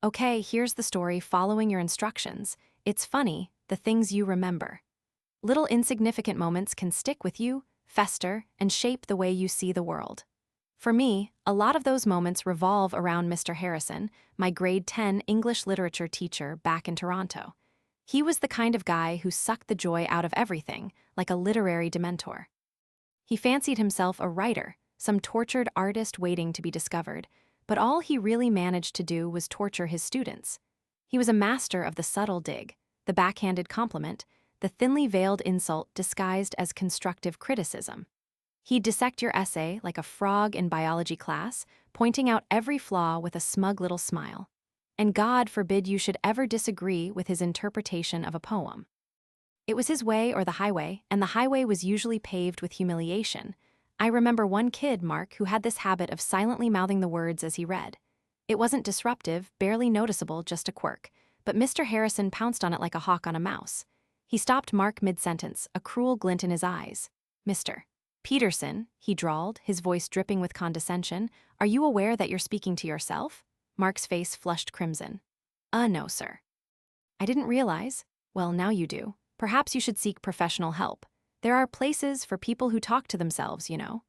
Okay, here's the story following your instructions. It's funny, the things you remember. Little insignificant moments can stick with you, fester, and shape the way you see the world. For me, a lot of those moments revolve around Mr. Harrison, my grade 10 English literature teacher back in Toronto. He was the kind of guy who sucked the joy out of everything, like a literary dementor. He fancied himself a writer, some tortured artist waiting to be discovered, but all he really managed to do was torture his students. He was a master of the subtle dig, the backhanded compliment, the thinly veiled insult disguised as constructive criticism. He'd dissect your essay like a frog in biology class, pointing out every flaw with a smug little smile. And God forbid you should ever disagree with his interpretation of a poem. It was his way or the highway, and the highway was usually paved with humiliation. I remember one kid, Mark, who had this habit of silently mouthing the words as he read. It wasn't disruptive, barely noticeable, just a quirk, but Mr. Harrison pounced on it like a hawk on a mouse. He stopped Mark mid-sentence, a cruel glint in his eyes. "Mr. Peterson," he drawled, his voice dripping with condescension, "are you aware that you're speaking to yourself?" Mark's face flushed crimson. No, sir." "I didn't realize." "Well, now you do. Perhaps you should seek professional help. There are places for people who talk to themselves, you know."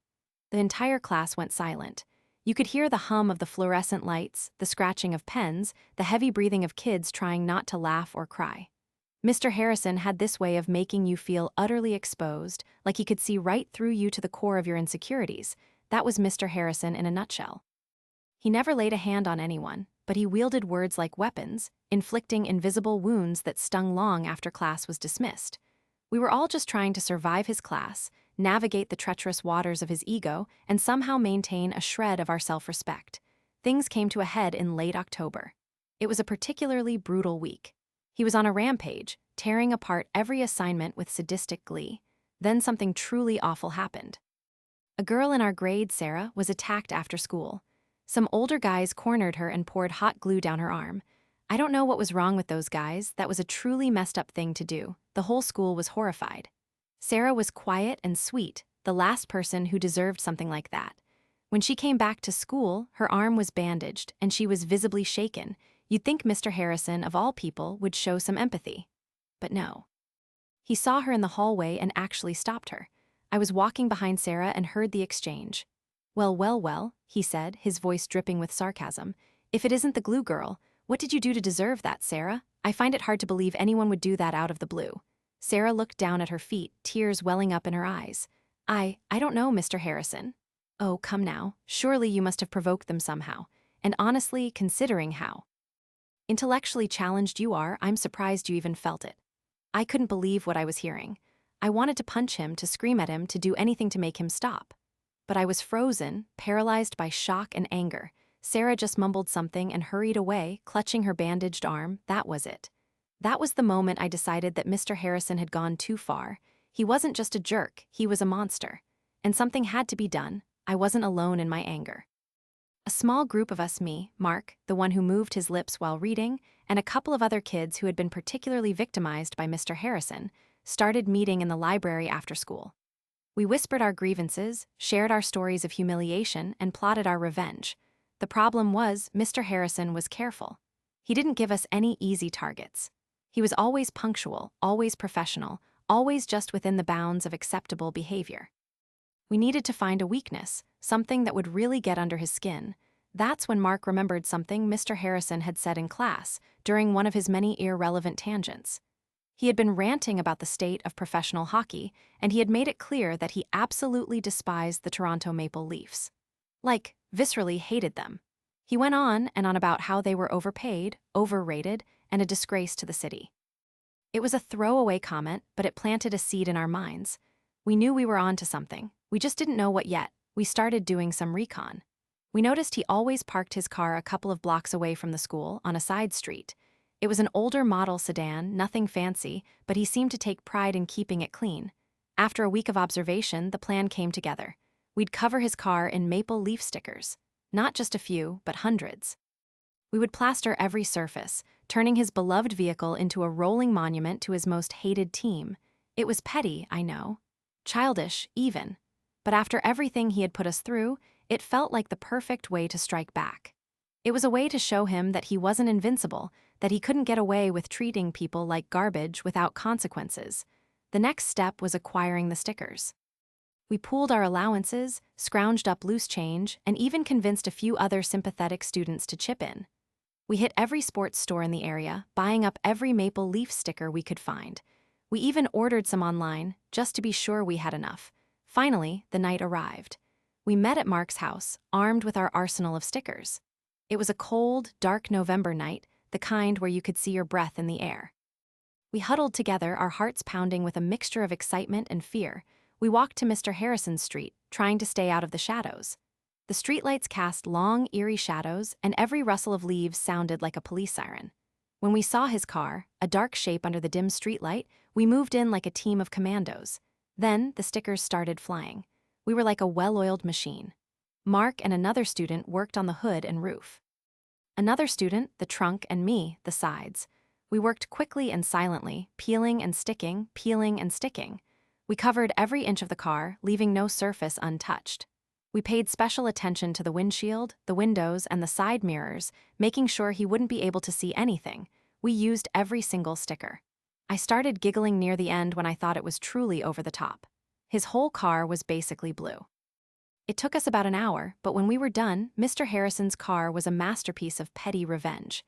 The entire class went silent. You could hear the hum of the fluorescent lights, the scratching of pens, the heavy breathing of kids trying not to laugh or cry. Mr. Harrison had this way of making you feel utterly exposed, like he could see right through you to the core of your insecurities. That was Mr. Harrison in a nutshell. He never laid a hand on anyone, but he wielded words like weapons, inflicting invisible wounds that stung long after class was dismissed. We were all just trying to survive his class, navigate the treacherous waters of his ego, and somehow maintain a shred of our self-respect. Things came to a head in late October. It was a particularly brutal week. He was on a rampage, tearing apart every assignment with sadistic glee. Then something truly awful happened. A girl in our grade, Sarah, was attacked after school. Some older guys cornered her and poured hot glue down her arm. I don't know what was wrong with those guys. That was a truly messed up thing to do. The whole school was horrified. Sarah was quiet and sweet, the last person who deserved something like that. When she came back to school, her arm was bandaged and she was visibly shaken. You'd think Mr. Harrison, of all people, would show some empathy. But no. He saw her in the hallway and actually stopped her. I was walking behind Sarah and heard the exchange. "Well, well, well," he said, his voice dripping with sarcasm. "If it isn't the glue girl, what did you do to deserve that, Sarah? I find it hard to believe anyone would do that out of the blue." Sarah looked down at her feet, tears welling up in her eyes. I don't know, Mr. Harrison." "Oh, come now. Surely you must have provoked them somehow. And honestly, considering how intellectually challenged you are, I'm surprised you even felt it." I couldn't believe what I was hearing. I wanted to punch him, to scream at him, to do anything to make him stop. But I was frozen, paralyzed by shock and anger. Sarah just mumbled something and hurried away, clutching her bandaged arm. That was it. That was the moment I decided that Mr. Harrison had gone too far. He wasn't just a jerk, he was a monster. And something had to be done. I wasn't alone in my anger. A small group of us, me, Mark, the one who moved his lips while reading, and a couple of other kids who had been particularly victimized by Mr. Harrison, started meeting in the library after school. We whispered our grievances, shared our stories of humiliation, and plotted our revenge. The problem was, Mr. Harrison was careful. He didn't give us any easy targets. He was always punctual, always professional, always just within the bounds of acceptable behavior. We needed to find a weakness, something that would really get under his skin. That's when Mark remembered something Mr. Harrison had said in class during one of his many irrelevant tangents. He had been ranting about the state of professional hockey, and he had made it clear that he absolutely despised the Toronto Maple Leafs. Like, viscerally hated them. He went on and on about how they were overpaid, overrated, and a disgrace to the city. It was a throwaway comment, but it planted a seed in our minds. We knew we were on to something. We just didn't know what yet. We started doing some recon. We noticed he always parked his car a couple of blocks away from the school, on a side street. It was an older model sedan, nothing fancy, but he seemed to take pride in keeping it clean. After a week of observation, the plan came together. We'd cover his car in maple leaf stickers. Not just a few, but hundreds. We would plaster every surface, turning his beloved vehicle into a rolling monument to his most hated team. It was petty, I know. Childish, even. But after everything he had put us through, it felt like the perfect way to strike back. It was a way to show him that he wasn't invincible, that he couldn't get away with treating people like garbage without consequences. The next step was acquiring the stickers. We pooled our allowances, scrounged up loose change, and even convinced a few other sympathetic students to chip in. We hit every sports store in the area, buying up every maple leaf sticker we could find. We even ordered some online, just to be sure we had enough. Finally, the night arrived. We met at Mark's house, armed with our arsenal of stickers. It was a cold, dark November night, the kind where you could see your breath in the air. We huddled together, our hearts pounding with a mixture of excitement and fear. We walked to Mr. Harrison's street, trying to stay out of the shadows. The streetlights cast long, eerie shadows, and every rustle of leaves sounded like a police siren. When we saw his car, a dark shape under the dim streetlight, we moved in like a team of commandos. Then the stickers started flying. We were like a well-oiled machine. Mark and another student worked on the hood and roof. Another student, the trunk, and me, the sides. We worked quickly and silently, peeling and sticking, peeling and sticking. We covered every inch of the car, leaving no surface untouched. We paid special attention to the windshield, the windows, and the side mirrors, making sure he wouldn't be able to see anything. We used every single sticker. I started giggling near the end when I thought it was truly over the top. His whole car was basically blue. It took us about an hour, but when we were done, Mr. Harrison's car was a masterpiece of petty revenge.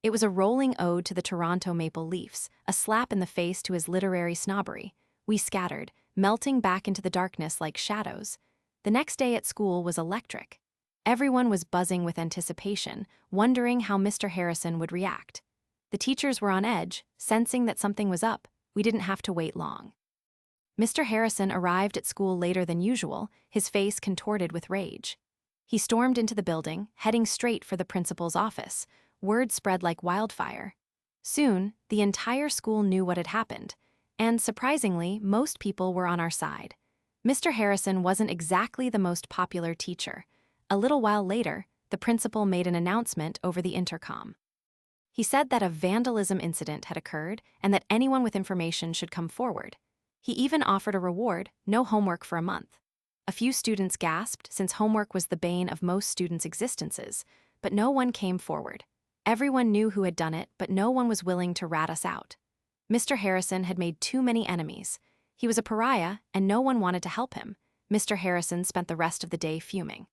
It was a rolling ode to the Toronto Maple Leafs, a slap in the face to his literary snobbery. We scattered, melting back into the darkness like shadows. The next day at school was electric. Everyone was buzzing with anticipation, wondering how Mr. Harrison would react. The teachers were on edge, sensing that something was up. We didn't have to wait long. Mr. Harrison arrived at school later than usual, his face contorted with rage. He stormed into the building, heading straight for the principal's office. Word spread like wildfire. Soon, the entire school knew what had happened, and surprisingly, most people were on our side. Mr. Harrison wasn't exactly the most popular teacher. A little while later, the principal made an announcement over the intercom. He said that a vandalism incident had occurred and that anyone with information should come forward. He even offered a reward, no homework for a month. A few students gasped, since homework was the bane of most students' existences, but no one came forward. Everyone knew who had done it, but no one was willing to rat us out. Mr. Harrison had made too many enemies. He was a pariah, and no one wanted to help him. Mr. Harrison spent the rest of the day fuming.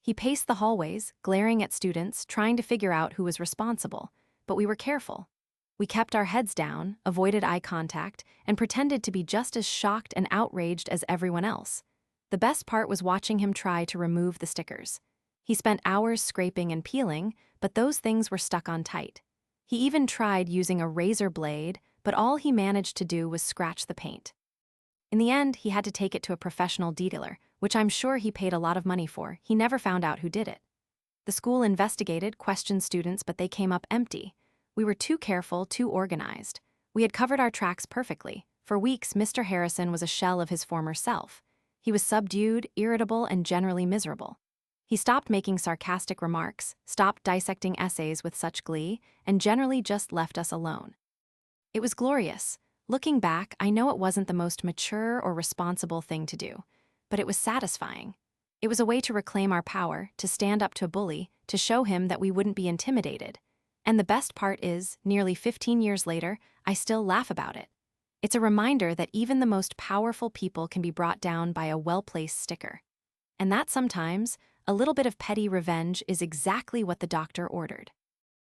He paced the hallways, glaring at students, trying to figure out who was responsible, but we were careful. We kept our heads down, avoided eye contact, and pretended to be just as shocked and outraged as everyone else. The best part was watching him try to remove the stickers. He spent hours scraping and peeling, but those things were stuck on tight. He even tried using a razor blade, but all he managed to do was scratch the paint. In the end, he had to take it to a professional detailer, which I'm sure he paid a lot of money for. He never found out who did it. The school investigated, questioned students, but they came up empty. We were too careful, too organized. We had covered our tracks perfectly. For weeks, Mr. Harrison was a shell of his former self. He was subdued, irritable, and generally miserable. He stopped making sarcastic remarks, stopped dissecting essays with such glee, and generally just left us alone. It was glorious. Looking back, I know it wasn't the most mature or responsible thing to do, but it was satisfying. It was a way to reclaim our power, to stand up to a bully, to show him that we wouldn't be intimidated. And the best part is, nearly 15 years later, I still laugh about it. It's a reminder that even the most powerful people can be brought down by a well-placed sticker. And that sometimes, a little bit of petty revenge is exactly what the doctor ordered.